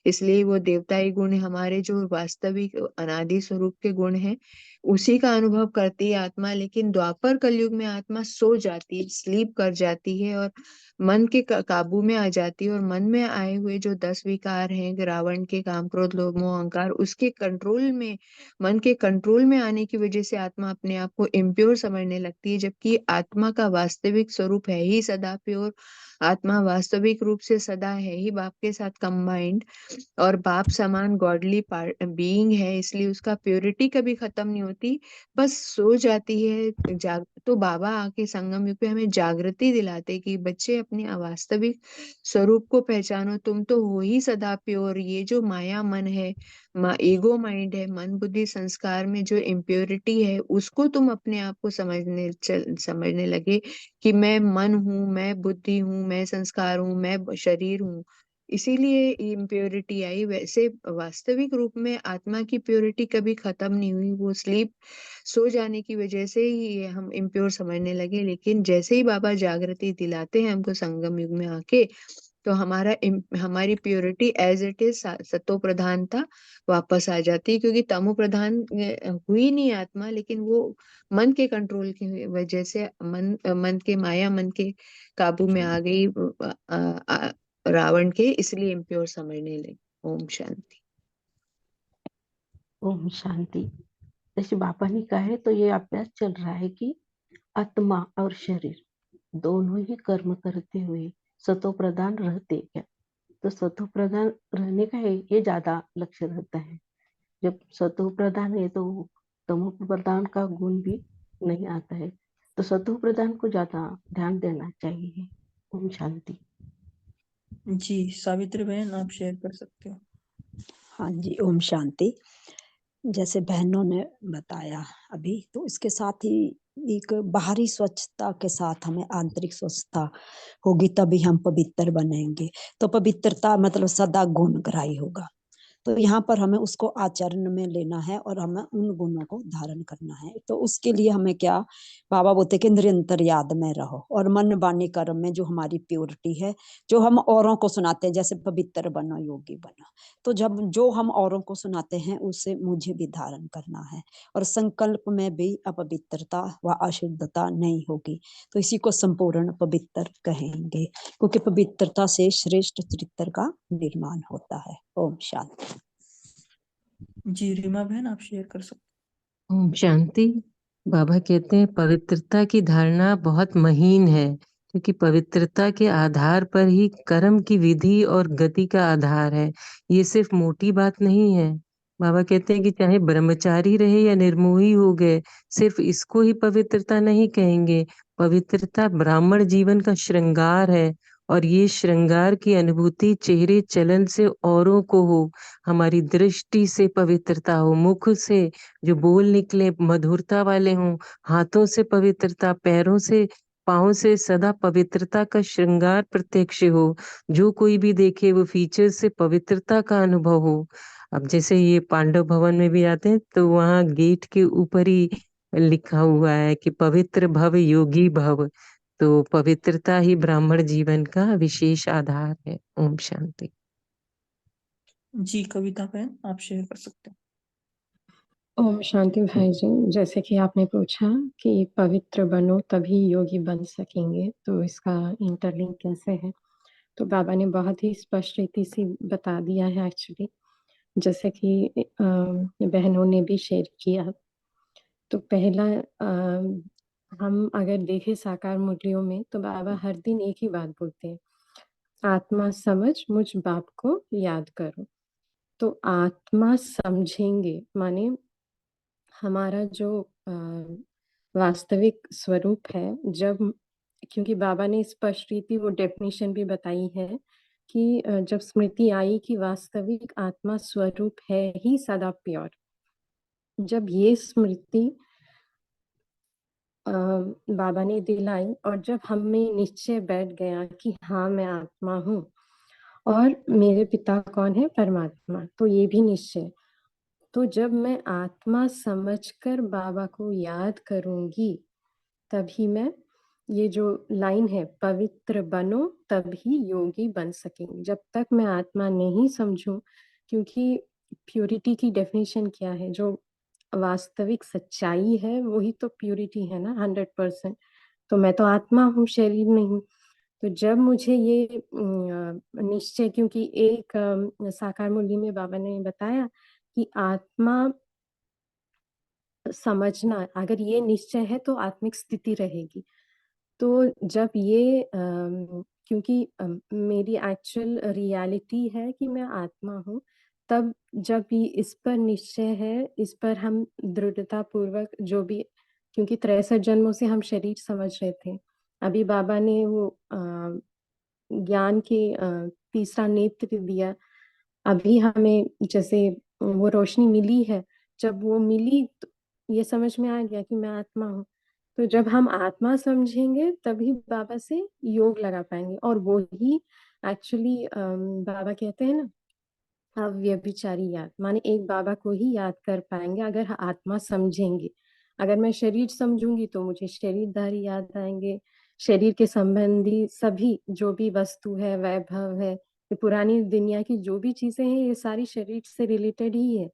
इसलिए वो देवताई गुण हमारे जो वास्तविक अनादि स्वरूप के गुण हैं, उसी का अनुभव करती है आत्मा। लेकिन द्वापर कलयुग में आत्मा सो जाती है, स्लीप कर जाती है, और मन के काबू में आ जाती है। और मन में आए हुए जो 10 विकार हैं, रावण के काम, क्रोध, लोभ, मोह, अहंकार, उसके कंट्रोल में, मन के कंट्रोल में आने की वजह से आत्मा अपने आप को इम्प्योर समझने लगती है। जबकि आत्मा का वास्तविक स्वरूप है ही सदा प्योर। आत्मा वास्तविक रूप से सदा है ही बाप के साथ कंबाइंड, और बाप समान गॉडली बीइंग है, इसलिए उसका प्योरिटी कभी खत्म नहीं होती, बस सो जाती है। तो बाबा आके संगम युग पे हमें जागृति दिलाते कि बच्चे अपने अवास्तविक स्वरूप को पहचानो, तुम तो हो ही सदा प्योर। ये जो माया मन है, ईगो माइंड है, मन बुद्धि संस्कार में जो इम्प्योरिटी है, उसको तुम अपने आप को समझने लगे कि मैं मन हूँ, मैं बुद्धि हूँ, मैं संस्कार हूँ, मैं शरीर हूँ। इसीलिए इम्प्योरिटी आई। वैसे वास्तविक रूप में आत्मा की प्योरिटी कभी खत्म नहीं हुई, वो सो जाने की वजह से ही ये हम इम्प्योर समझने लगे। लेकिन जैसे ही बाबा जागृति दिलाते हैं हमको संगम युग में आके, तो हमारी प्योरिटी एज इट इज सतो प्रधानता वापस आ जाती है, क्योंकि तमो प्रधान हुई नहीं आत्मा, लेकिन वो मन के कंट्रोल की वजह से मन के माया मन के काबू में आ गई रावण के, इसलिए इम्प्योर समझने लगे। ओम शांति। ओम शांति। जैसे बाबा ने कहा है, तो ये अभ्यास चल रहा है कि आत्मा और शरीर दोनों ही कर्म करते हुए सतो प्रधान रहते हैं। तो सतो प्रधान रहने का है ये ज्यादा लक्ष्य रहता है। जब सतो प्रधान है तो तमो प्रधान का गुण भी नहीं आता है, तो सतो प्रधान को ज्यादा ध्यान देना चाहिए। ओम शांति। जी सावित्री बहन, आप शेयर कर सकते हो। हाँ जी, ओम शांति। जैसे बहनों ने बताया अभी, तो इसके साथ ही एक बाहरी स्वच्छता के साथ हमें आंतरिक स्वच्छता होगी, तभी हम पवित्र बनेंगे। तो पवित्रता मतलब सदा गुणग्राही होगा। तो यहाँ पर हमें उसको आचरण में लेना है और हमें उन गुणों को धारण करना है। तो उसके लिए हमें क्या, बाबा बोलते कि निरंतर याद में रहो, और मन वाणी कर्म में जो हमारी प्योरिटी है, जो हम औरों को सुनाते हैं, जैसे पवित्र बनो योगी बनो, तो जब जो हम औरों को सुनाते हैं उससे मुझे भी धारण करना है। और संकल्प में भी अपवित्रता व अशुद्धता नहीं होगी, तो इसी को संपूर्ण पवित्र कहेंगे, क्योंकि पवित्रता से श्रेष्ठ चरित्र का निर्माण होता है। ओम शांति। जी रीमा बहन, आप शेयर कर सकते ओम शांति। बाबा कहते हैं पवित्रता की धारणा बहुत महीन है, क्योंकि पवित्रता के आधार पर ही कर्म की विधि और गति का आधार है। ये सिर्फ मोटी बात नहीं है। बाबा कहते हैं कि चाहे ब्रह्मचारी रहे या निर्मोही हो गए, सिर्फ इसको ही पवित्रता नहीं कहेंगे। पवित्रता ब्राह्मण जीवन का श्रृंगार है, और ये श्रृंगार की अनुभूति चेहरे चलन से औरों को हो, हमारी दृष्टि से पवित्रता हो, मुख से जो बोल निकले मधुरता वाले हों, हाथों से पवित्रता, पैरों से पाँव से सदा पवित्रता का श्रृंगार प्रत्यक्ष हो, जो कोई भी देखे वो फीचर से पवित्रता का अनुभव हो। अब जैसे ये पांडव भवन में भी आते हैं तो वहाँ गेट के ऊपर ही लिखा हुआ है कि पवित्र भव योगी भव। तो पवित्रता ही ब्राह्मण जीवन का विशेष आधार है। ओम शांति। हो। जी कविता बहन, आप शेयर कर सकते हो। ओम शांति भाई जी। जैसे कि आपने पूछा कि पवित्र बनो तभी योगी बन सकेंगे, तो इसका इंटरलिंक कैसे है, तो बाबा ने बहुत ही स्पष्ट रीति से बता दिया है एक्चुअली। जैसे कि बहनों ने भी शेयर किया, तो पहला हम अगर देखें साकार मुरलियों में, तो बाबा हर दिन एक ही बात बोलते हैं, आत्मा समझ मुझ बाप को याद करो। तो आत्मा समझेंगे माने हमारा जो वास्तविक स्वरूप है, जब, क्योंकि बाबा ने स्पष्ट रीति वो डेफिनेशन भी बताई है कि जब स्मृति आई कि वास्तविक आत्मा स्वरूप है ही सदा प्योर, जब ये स्मृति बाबा ने दिलाई और जब हम में निश्चय बैठ गया कि हाँ मैं आत्मा हूँ और मेरे पिता कौन है, परमात्मा, तो ये भी निश्चय, तो जब मैं आत्मा समझकर बाबा को याद करूंगी, तभी मैं, ये जो लाइन है पवित्र बनो तभी योगी बन सकेंगे। जब तक मैं आत्मा नहीं समझूं, क्योंकि प्योरिटी की डेफिनेशन क्या है, जो वास्तविक सच्चाई है वही तो प्योरिटी है ना, 100%। तो मैं तो आत्मा हूँ, शरीर नहीं हूँ। तो जब मुझे ये निश्चय, क्योंकि एक साकार मुरली में बाबा ने बताया कि आत्मा समझना, अगर ये निश्चय है तो आत्मिक स्थिति रहेगी। तो जब ये क्योंकि मेरी एक्चुअल रियलिटी है कि मैं आत्मा हूँ, तब जब भी इस पर निश्चय है, इस पर हम दृढ़ता पूर्वक जो भी, क्योंकि 63 जन्मों से हम शरीर समझ रहे थे, अभी बाबा ने वो ज्ञान के तीसरा नेत्र दिया। अभी हमें जैसे वो रोशनी मिली है, जब वो मिली तो ये समझ में आ गया कि मैं आत्मा हूँ। तो जब हम आत्मा समझेंगे तभी बाबा से योग लगा पाएंगे, और वो ही एक्चुअली बाबा कहते हैं ना, अव्यभिचारी याद, माने एक बाबा को ही याद कर पाएंगे अगर आत्मा समझेंगे। अगर मैं शरीर समझूंगी तो मुझे शरीरधारी याद आएंगे, शरीर के संबंधी सभी जो भी वस्तु है, वैभव है, ये पुरानी दुनिया की जो भी चीजें हैं, ये सारी शरीर से रिलेटेड ही है।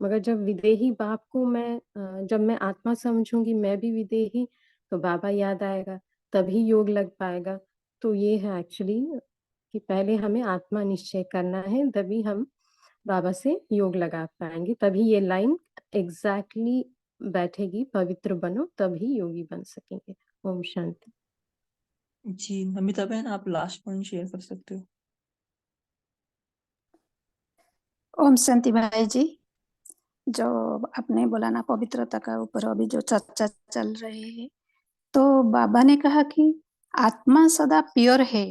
मगर जब विदेही बाप को मैं जब मैं आत्मा समझूंगी, मैं भी विदेही, तो बाबा याद आएगा, तभी योग लग पाएगा। तो ये है एक्चुअली कि पहले हमें आत्मा निश्चय करना है, तभी हम बाबा से योग लगा पाएंगे, तभी ये लाइन एग्जैक्टली बैठेगी, पवित्र बनो तभी योगी बन सकेंगे। ओम शांति। जी, नमिता बहन आप लास्ट पॉइंट शेयर कर सकते हो। ओम शांति भाई जी, जो आपने बोला ना पवित्रता का ऊपर अभी जो चर्चा चल रही है, तो बाबा ने कहा कि आत्मा सदा प्योर है।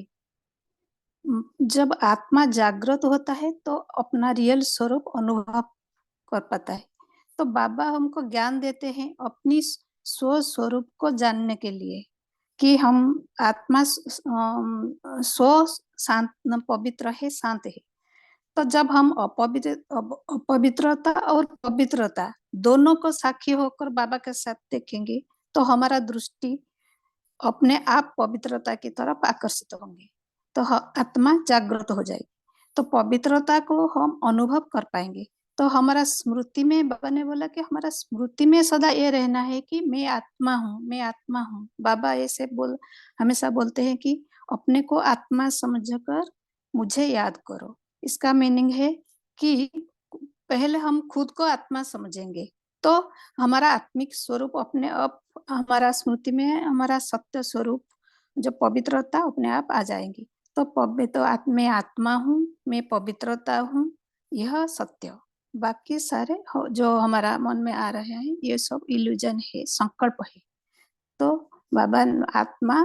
जब आत्मा जागृत होता है तो अपना रियल स्वरूप अनुभव कर पाता है। तो बाबा हमको ज्ञान देते हैं अपनी स्व स्वरूप को जानने के लिए, कि हम आत्मा स्व शांत पवित्र है, शांत है। तो जब हम अपवित्रता और पवित्रता दोनों को साक्षी होकर बाबा के साथ देखेंगे, तो हमारा दृष्टि अपने आप पवित्रता की तरफ आकर्षित होंगे, तो आत्मा जागृत हो जाएगी, तो पवित्रता को हम अनुभव कर पाएंगे। तो हमारा स्मृति में, बाबा ने बोला कि हमारा स्मृति में सदा ये रहना है कि मैं आत्मा हूँ, मैं आत्मा हूँ। बाबा ऐसे हमेशा बोलते हैं कि अपने को आत्मा समझकर मुझे याद करो। इसका मीनिंग है कि पहले हम खुद को आत्मा समझेंगे तो हमारा आत्मिक स्वरूप अपने आप, हमारा स्मृति में हमारा सत्य स्वरूप जो पवित्रता अपने आप आ जाएंगी। तो पवित्र मैं आत्मा हूँ, मैं पवित्रता हूँ, यह सत्य। बाकी सारे जो हमारा मन में आ रहे हैं ये सब इल्यूजन है, संकल्प है। तो बाबा आत्मा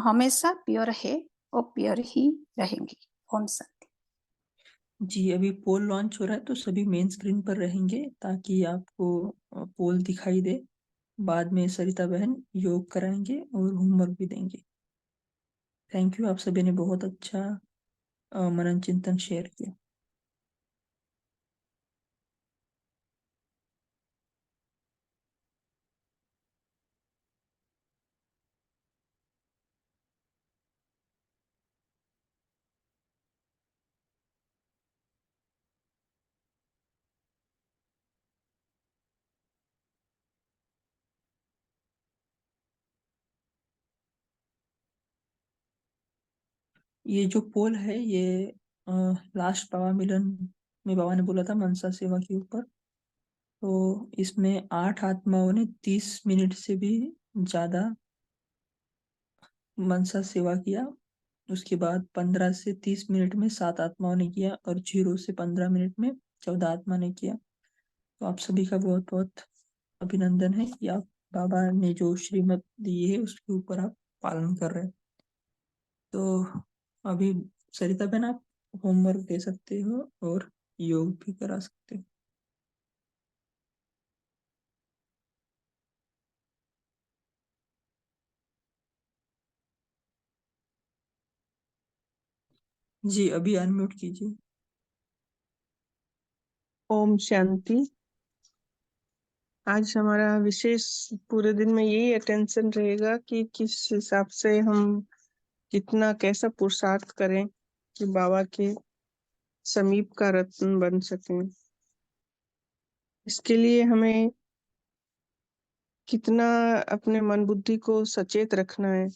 हमेशा प्योर है और प्योर ही रहेंगी। ओम शांति। जी, अभी पोल लॉन्च हो रहा है तो सभी मेन स्क्रीन पर रहेंगे ताकि आपको पोल दिखाई दे। बाद में सरिता बहन योग कराएंगे और होमवर्क भी देंगे। थैंक यू, आप सभी ने बहुत अच्छा मनन चिंतन शेयर किया। ये जो पोल है ये लास्ट बाबा मिलन में बाबा ने बोला था मनसा सेवा के ऊपर, तो इसमें 8 आत्माओं ने 30 मिनट से भी ज्यादा मनसा सेवा किया। उसके बाद 15 से 30 मिनट में 7 आत्माओं ने किया और 0 से 15 मिनट में 14 आत्मा ने किया। तो आप सभी का बहुत बहुत अभिनंदन है कि आप बाबा ने जो श्रीमत दी है उसके ऊपर आप पालन कर रहे हैं। तो अभी सरिता बहन आप होमवर्क दे सकते हो और योग भी करा सकते हो। जी, अभी अनम्यूट कीजिए। ओम शांति। आज हमारा विशेष पूरे दिन में यही अटेंशन रहेगा कि किस हिसाब से हम कितना कैसा पुरुषार्थ करें कि बाबा के समीप का रत्न बन सकें। इसके लिए हमें कितना अपने मन बुद्धि को सचेत रखना है,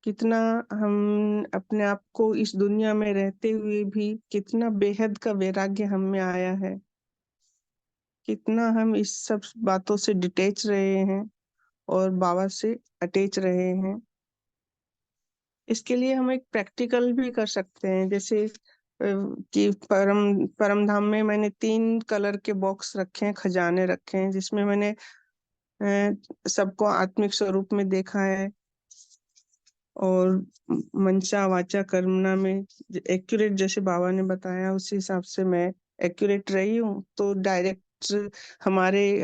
कितना हम अपने आप को इस दुनिया में रहते हुए भी कितना बेहद का वैराग्य हम में आया है, कितना हम इस सब बातों से डिटैच रहे हैं और बाबा से अटैच रहे हैं। इसके लिए हम एक प्रैक्टिकल भी कर सकते हैं। जैसे कि परम धाम में मैंने 3 कलर के बॉक्स रखे हैं, खजाने रखे हैं, जिसमें मैंने सबको आत्मिक स्वरूप में देखा है और मनसा वाचा कर्मणा में एक्यूरेट जैसे बाबा ने बताया उसी हिसाब से मैं एक्यूरेट रही हूँ। तो डायरेक्ट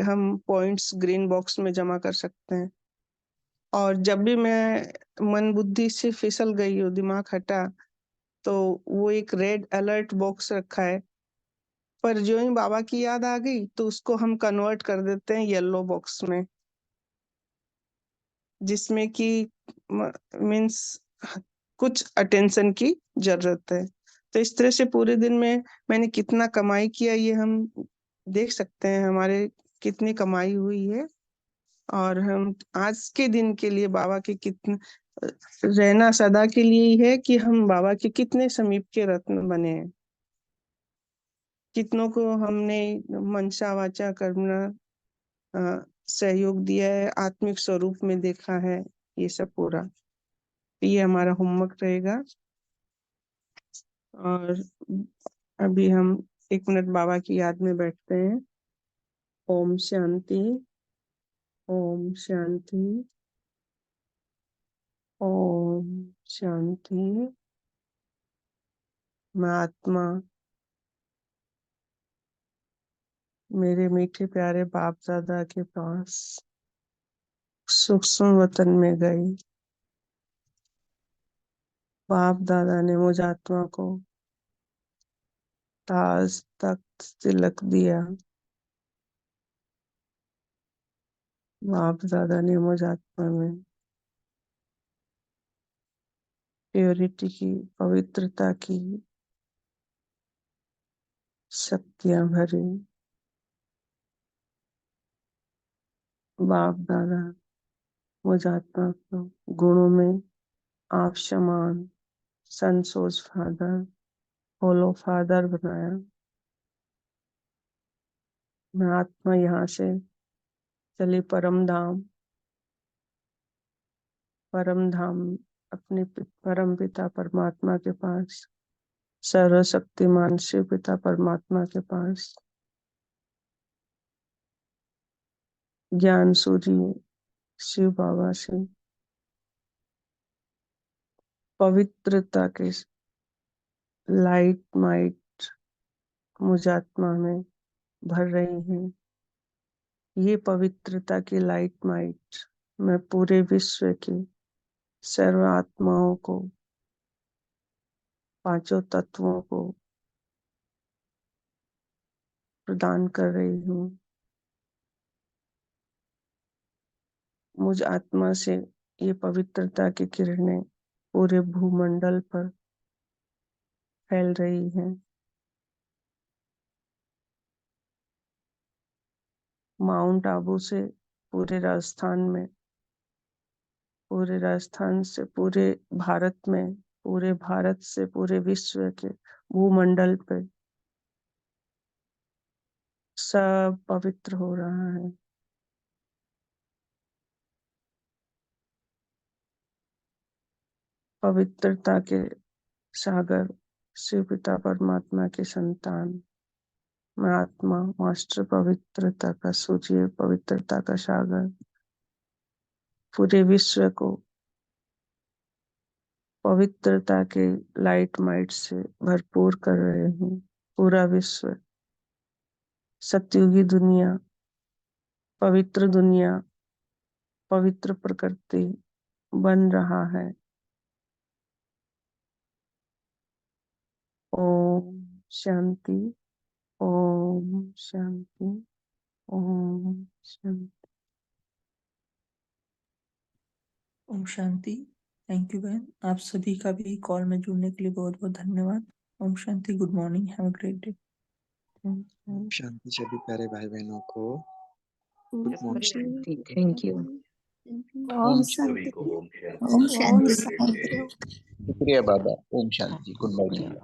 हम पॉइंट्स ग्रीन बॉक्स में जमा कर सकते हैं। और जब भी मैं मन बुद्धि से फिसल गई हूँ, दिमाग हटा, तो वो एक रेड अलर्ट बॉक्स रखा है, पर जो ही बाबा की याद आ गई तो उसको हम कन्वर्ट कर देते हैं येलो बॉक्स में, जिसमें कि मीन्स कुछ अटेंशन की जरूरत है। तो इस तरह से पूरे दिन में मैंने कितना कमाई किया ये हम देख सकते हैं, हमारे कितनी कमाई हुई है, और हम आज के दिन के लिए बाबा के कितने रहना सदा के लिए ही है कि हम बाबा के कितने समीप के रत्न बने हैं, कितनों को हमने मनसा वाचा कर्मणा सहयोग दिया है, आत्मिक स्वरूप में देखा है। ये सब पूरा ये हमारा होमवर्क रहेगा। और अभी हम 1 मिनट बाबा की याद में बैठते हैं। ओम शांति, ओम शांति, ओम शांति। मैं आत्मा मेरे मीठे प्यारे बाप दादा के पास सूक्ष्म वतन में गई। बाप दादा ने मुझ आत्मा को ताज तख्त तिलक दिया। बाप दादा ने मुझ आत्मा में प्योरिटी की, पवित्रता की शक्तियां भरी। बाप दादा मुझ आत्मा को गुणों में आप समान सनसोज फादर, होलो फादर बनाया। मैं आत्मा यहाँ से चली परम धाम अपने परम पिता परमात्मा के पास, सर्वशक्तिमान शिव पिता परमात्मा के पास, ज्ञान सूर्य शिव बाबा से पवित्रता के लाइट माइट मुझ आत्मा में भर रही है। ये पवित्रता की लाइट माइट मैं पूरे विश्व की सर्व आत्माओं को, पांचों तत्वों को प्रदान कर रही हूँ। मुझ आत्मा से ये पवित्रता की किरणें पूरे भूमंडल पर फैल रही हैं। माउंट आबू से पूरे राजस्थान से पूरे भारत में, पूरे भारत से पूरे विश्व के भूमंडल पे सब पवित्र हो रहा है। पवित्रता के सागर शिव पिता परमात्मा के संतान मैं आत्मा मास्टर पवित्रता का सूर्य, पवित्रता का सागर पूरे विश्व को पवित्रता के लाइट माइट से भरपूर कर रहे हैं। पूरा विश्व, सतयुगी दुनिया, पवित्र प्रकृति बन रहा है। ओम शांति, ओम शांति, ओम शांति। ओम शांति। थैंक यू बहन। आप सभी का भी कॉल में जुड़ने के लिए बहुत बहुत धन्यवाद। ओम शांति। Good morning. Have a great day. शांति सभी प्यारे भाई बहनों को गुड ओम मॉर्निंग। शांति। Thank you. ओम शांति। ओम शांति। शुक्रिया बाबा। ओम शांति। Good morning.